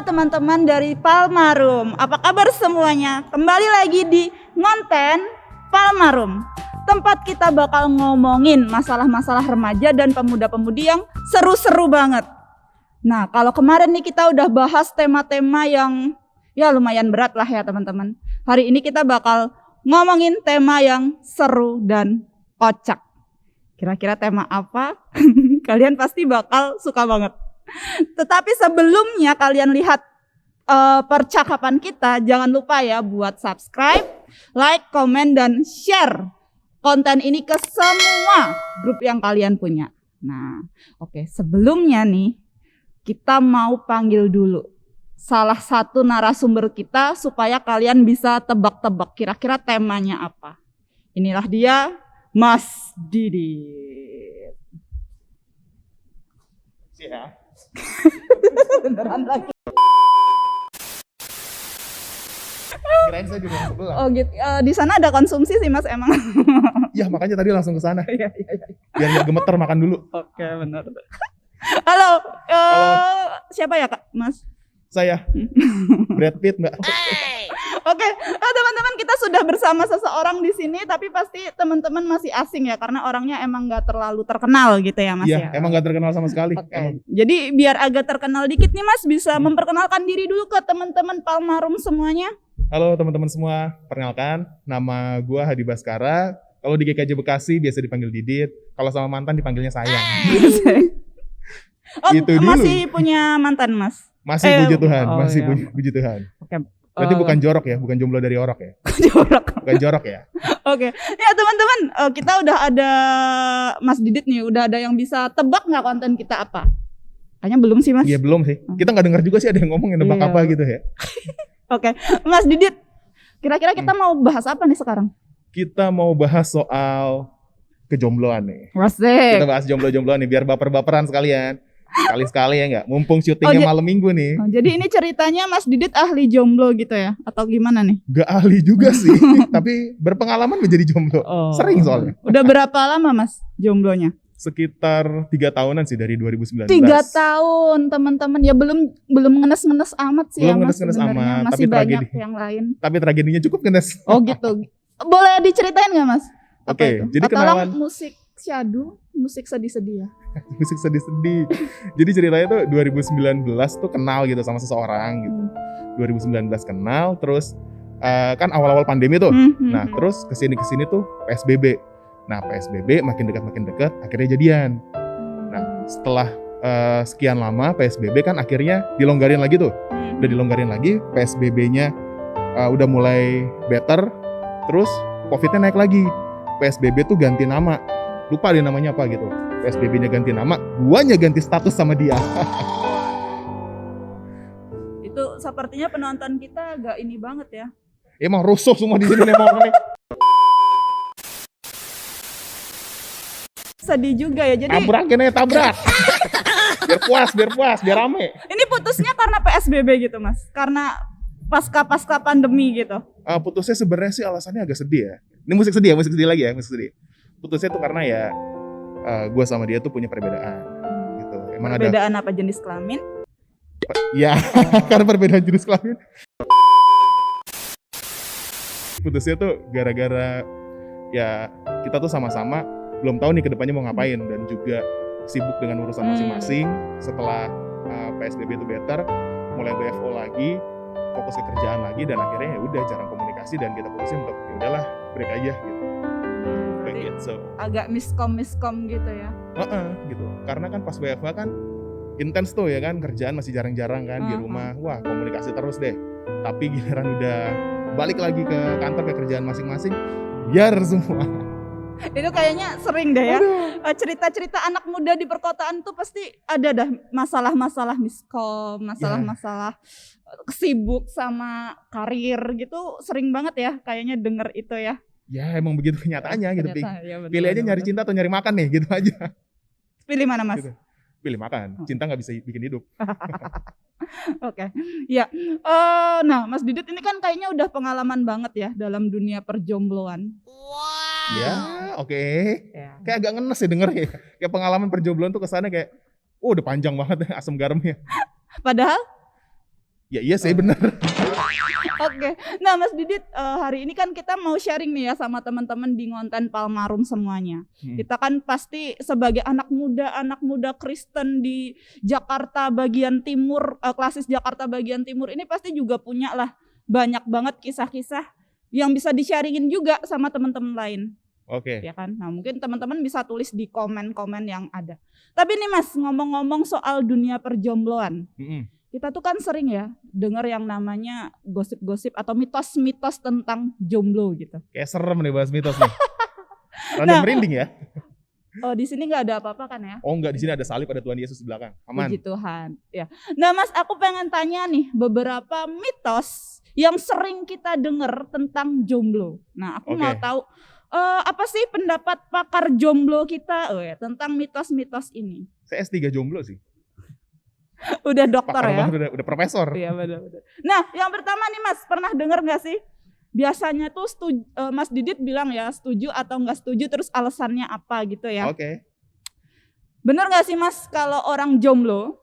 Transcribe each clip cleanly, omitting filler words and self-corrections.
teman-teman dari Palmarum. Apa kabar semuanya? Kembali lagi di Ngonten Palmarum. Tempat kita bakal ngomongin masalah-masalah remaja dan pemuda-pemudi yang seru-seru banget. Nah, kalau kemarin nih kita udah bahas tema-tema yang ya lumayan berat lah ya teman-teman. Hari ini kita bakal ngomongin tema yang seru dan kocak. Kira-kira tema apa? Kalian pasti bakal suka banget. Tetapi sebelumnya kalian lihat percakapan kita, jangan lupa ya buat subscribe, like, komen, dan share konten ini ke semua grup yang kalian punya. Nah, oke, sebelumnya nih kita mau panggil dulu salah satu narasumber kita supaya kalian bisa tebak-tebak kira-kira temanya apa. Inilah dia, Mas Didit. Ya. Beneran lagi. Kirain saya juga sebelah. Oh gitu. Di sana ada konsumsi sih Mas emang. Ya makanya tadi langsung ke sana. Iya. Biar nggak gemeter makan dulu. Oke, benar. Halo, siapa ya Kak, Mas? Saya Brad Pitt Mbak. Oke, teman-teman kita sudah bersama seseorang di sini, tapi pasti teman-teman masih asing ya karena orangnya emang nggak terlalu terkenal gitu ya Mas Iya, ya. emang nggak terkenal sama sekali. Oke. Jadi biar agak terkenal dikit nih Mas, bisa memperkenalkan diri dulu ke teman-teman Palmarum semuanya. Halo teman-teman semua, perkenalkan nama gua Hadi Baskara. Kalau di GKJ Bekasi biasa dipanggil Didit. Kalau sama mantan dipanggilnya sayang. Oh, Itu dulu. masih punya mantan Mas? Masih puji Tuhan, oh, masih iya. puji Tuhan. Oke. Berarti bukan jorok ya, bukan jomblo dari orok ya. Jorok. Bukan jorok ya. Oke, ya teman-teman, kita udah ada Mas Didit nih, udah ada yang bisa tebak nggak konten kita apa? Kayaknya belum sih Mas. Iya belum sih. Kita nggak dengar juga sih ada yang ngomong yang nebak Iya. apa gitu ya. Oke, Mas Didit, kira-kira kita mau bahas apa nih sekarang? Kita mau bahas soal kejombloan nih. Wasik. Kita bahas jomblo-jombloan nih biar baper-baperan sekalian. Sekali-sekali ya enggak? Mumpung syutingnya malam minggu nih. Oh, jadi ini ceritanya Mas Didit ahli jomblo gitu ya? Atau gimana nih? Gak ahli juga sih, tapi berpengalaman menjadi jomblo. Sering soalnya. Udah berapa lama Mas jomblonya? Sekitar 3 tahunan sih dari 2019. 3 tahun teman-teman, ya belum ngenes-ngenes amat sih Belum ya Mas ngenes-ngenes sebenarnya. amat, Masih tapi banyak tragedi. yang lain. Tapi tragedinya cukup ngenes. Oh gitu. Boleh diceritain nggak Mas? Apa Oke, itu? jadi Atau kenalan. musik syadu, musik sedih-sedih ya? Musik sedih-sedih. Jadi ceritanya tuh 2019 tuh kenal gitu sama seseorang gitu. 2019 kenal, terus kan awal-awal pandemi tuh. Nah terus kesini tuh PSBB. Nah PSBB makin dekat, akhirnya jadian. Nah setelah sekian lama PSBB kan akhirnya dilonggarin lagi tuh. Udah dilonggarin lagi, PSBB-nya udah mulai better, terus COVID-nya naik lagi. PSBB tuh ganti nama, lupa dia namanya apa gitu. PSBB-nya ganti nama, guanya ganti status sama dia. Itu sepertinya penonton kita agak ini banget ya. Emang rusuh semua di sini emang orang nih. Sedih juga ya. Jadi Tabrakin aja, tabrak. biar puas, biar rame. ini putusnya karena PSBB gitu Mas? Karena pasca pandemi gitu? Putusnya sebenarnya sih alasannya agak sedih ya. Ini musik sedih lagi ya, musik sedih. Putusnya tuh karena ya gue sama dia tuh punya perbedaan gitu. Emang perbedaan apa, jenis kelamin? Ya, karena perbedaan jenis kelamin. Putusnya tuh gara-gara ya kita tuh sama-sama belum tahu nih kedepannya mau ngapain dan juga sibuk dengan urusan masing-masing. Setelah PSBB itu better, mulai WFO lagi, fokus ke kerjaan lagi, dan akhirnya ya udah jarang komunikasi dan kita putusin untuk ya udahlah break aja gitu. So, agak miskom gitu ya. Gitu. Karena kan pas WFH kan intens tuh ya kan, kerjaan masih jarang-jarang kan di rumah. Wah, komunikasi terus deh. Tapi giliran udah balik lagi ke kantor, ke kerjaan masing-masing, biar semua. Itu kayaknya sering deh ya. Cerita-cerita anak muda di perkotaan tuh pasti ada dah masalah-masalah miskom, masalah-masalah sibuk sama karir gitu, sering banget ya kayaknya denger itu ya. Ya emang begitu kenyataannya gitu. Ya, betul, pilih aja nyari cinta atau nyari makan nih gitu aja. Pilih mana Mas? Gitu. Pilih makan, cinta nggak bisa bikin hidup. Oke, ya. Nah Mas Didit ini kan kayaknya udah pengalaman banget ya dalam dunia perjombloan. Wow. Ya oke. Ya. Kayak agak ngenes ya denger ya. Kayak pengalaman perjombloan tuh kesannya kayak udah panjang banget ya asam garamnya. Padahal Ya iya sih bener. Oke. Nah Mas Didit, hari ini kan kita mau sharing nih ya sama teman-teman di Ngonten Palmarum semuanya. Kita kan pasti sebagai anak muda Kristen di Jakarta bagian timur, klasis Jakarta bagian timur ini pasti juga punya lah banyak banget kisah-kisah yang bisa di-sharingin juga sama teman-teman lain. Oke. Ya kan? Nah mungkin teman-teman bisa tulis di komen-komen yang ada. Tapi nih Mas, ngomong-ngomong soal dunia perjombloan. Kita tuh kan sering ya dengar yang namanya gosip-gosip atau mitos-mitos tentang jomblo gitu. Kayak serem nih bahas mitos nih. Rada merinding ya. Oh di sini nggak ada apa-apa kan ya? Oh enggak, di sini ada salib, ada Tuhan Yesus di belakang. Aman. Puji Tuhan. Ya. Nah Mas, aku pengen tanya nih beberapa mitos yang sering kita dengar tentang jomblo. Nah aku mau tahu apa sih pendapat pakar jomblo kita tentang mitos-mitos ini? Saya S3 jomblo sih. Udah dokter ya? Udah profesor. Iya benar. Nah yang pertama nih Mas, pernah dengar gak sih? Biasanya tuh Mas Didit bilang ya setuju atau gak setuju terus alasannya apa gitu ya. Oke. Bener gak sih Mas kalau orang jomblo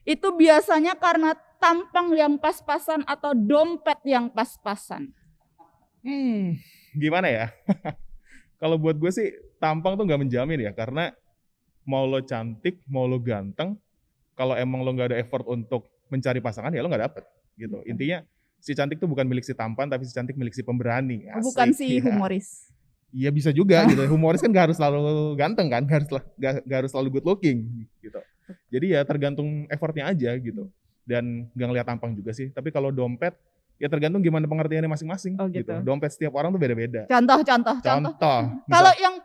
itu biasanya karena tampang yang pas-pasan atau dompet yang pas-pasan? Gimana ya? Kalau buat gue sih tampang tuh gak menjamin ya, karena mau lo cantik, mau lo ganteng, kalau emang lo nggak ada effort untuk mencari pasangan ya lo nggak dapet gitu. Intinya si cantik tuh bukan milik si tampan, tapi si cantik milik si pemberani. Asik. Bukan si humoris. Iya bisa juga gitu. Humoris kan nggak harus selalu ganteng kan, nggak harus selalu good looking gitu. Jadi ya tergantung effortnya aja gitu. Dan nggak ngeliat tampang juga sih. Tapi kalau dompet ya tergantung gimana pengertiannya masing-masing gitu. Dompet setiap orang tuh beda-beda. Contoh. Kalau yang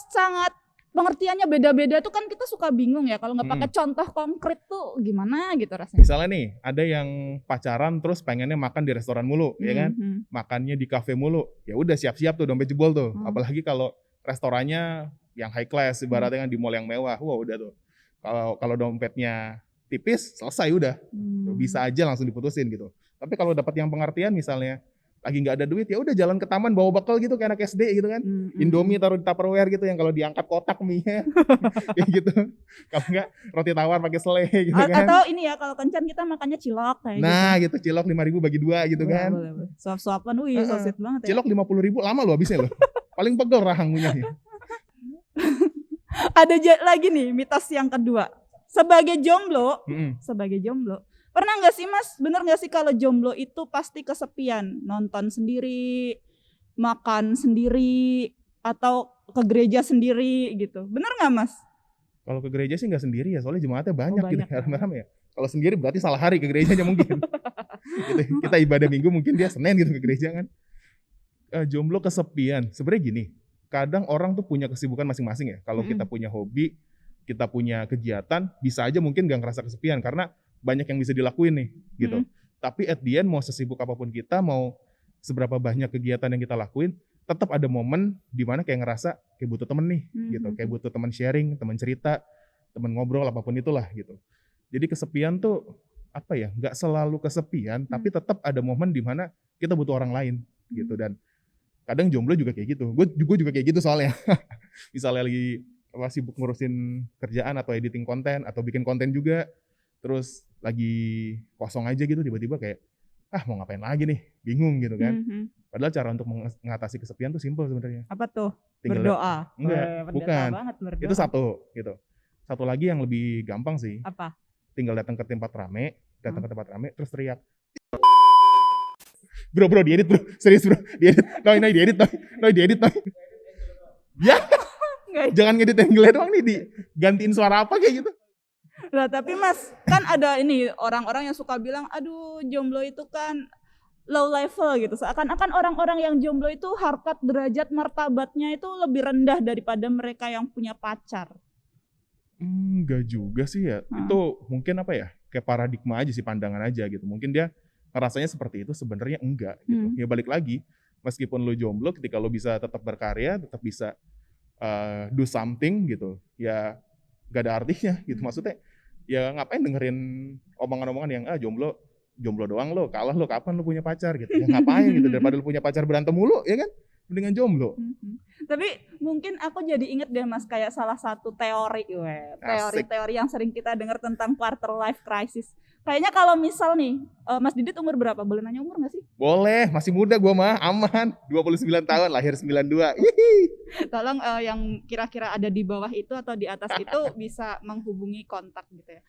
sangat pengertiannya beda-beda tuh kan kita suka bingung ya kalau nggak pakai contoh konkret tuh gimana gitu rasanya. Misalnya nih ada yang pacaran terus pengennya makan di restoran mulu, ya kan? Makannya di kafe mulu, ya udah siap-siap tuh dompet jebol tuh. Apalagi kalau restorannya yang high class, ibaratnya kan di mall yang mewah, wah udah tuh. Kalau dompetnya tipis selesai udah, bisa aja langsung diputusin gitu. Tapi kalau dapat yang pengertian misalnya lagi nggak ada duit ya udah jalan ke taman bawa bekal gitu kayak anak SD gitu kan. Indomie taruh di Tupperware gitu yang kalau diangkat kotak mie-nya kayak gitu. Kalau enggak roti tawar pakai selai gitu kan. Atau ini ya kalau kencan kita makannya cilok kayak nah gitu cilok 5.000 bagi 2 gitu kan. Boleh. Suap-suapan so sweet banget ya. Cilok 50.000 lama lo habisnya lo. Paling pegel rahang ngunyahnya. Ada lagi nih mitos yang kedua. Sebagai jomblo, pernah gak sih Mas, bener gak sih kalau jomblo itu pasti kesepian? Nonton sendiri, makan sendiri, atau ke gereja sendiri gitu. Bener gak Mas? Kalau ke gereja sih gak sendiri ya, soalnya jemaatnya banyak gitu rame-rame ya. Kalau sendiri berarti salah hari ke gerejanya mungkin. Gitu. Kita ibadah minggu mungkin dia Senin gitu ke gereja kan. Jomblo kesepian, sebenarnya gini, kadang orang tuh punya kesibukan masing-masing ya. Kalau kita punya hobi, kita punya kegiatan, bisa aja mungkin gak ngerasa kesepian karena banyak yang bisa dilakuin nih gitu. Tapi at the end mau sesibuk apapun kita, mau seberapa banyak kegiatan yang kita lakuin, tetap ada momen di mana kayak ngerasa kayak butuh temen nih gitu, kayak butuh teman sharing, teman cerita, teman ngobrol apapun itulah gitu. Jadi kesepian tuh apa ya? Nggak selalu kesepian, tapi tetap ada momen di mana kita butuh orang lain gitu. Dan kadang jomblo juga kayak gitu. Gue juga kayak gitu soalnya. Misalnya lagi sibuk ngurusin kerjaan atau editing konten atau bikin konten juga, terus lagi kosong aja gitu tiba-tiba kayak mau ngapain lagi nih, bingung gitu kan. Padahal cara untuk mengatasi kesepian tuh simple sebenarnya. Apa tuh? Tinggal berdoa. Enggak, bukan. Berdoa. Itu satu gitu. Satu lagi yang lebih gampang sih. Apa? Tinggal datang ke tempat rame, terus teriak. Bro, diedit bro, serius bro, diedit, diedit. Ya. Jangan ngedit yang gila doang nih, digantiin suara apa kayak gitu. Lah tapi Mas, kan ada ini orang-orang yang suka bilang, aduh jomblo itu kan low level gitu. Seakan-akan orang-orang yang jomblo itu harkat derajat martabatnya itu lebih rendah daripada mereka yang punya pacar. Enggak juga sih ya. Itu mungkin apa ya, kayak paradigma aja sih, pandangan aja gitu. Mungkin dia ngerasanya seperti itu, sebenarnya enggak gitu. Ya balik lagi, meskipun lo jomblo, ketika lo bisa tetap berkarya, tetap bisa do something gitu, ya gak ada artinya gitu. Maksudnya ya ngapain dengerin omongan-omongan yang jomblo doang lo, kalah lo, kapan lo punya pacar gitu, ya ngapain gitu, daripada lo punya pacar berantem mulu ya kan. mendingan jomblo. Tapi mungkin aku jadi inget deh Mas, kayak salah satu teori, teori-teori yang sering kita dengar tentang quarter life crisis. Kayaknya kalau misal nih, Mas Didit umur berapa? Boleh nanya umur gak sih? Boleh, masih muda gua mah, aman. 29 tahun, lahir 92. Hihi. Tolong yang kira-kira ada di bawah itu atau di atas itu bisa menghubungi kontak gitu ya.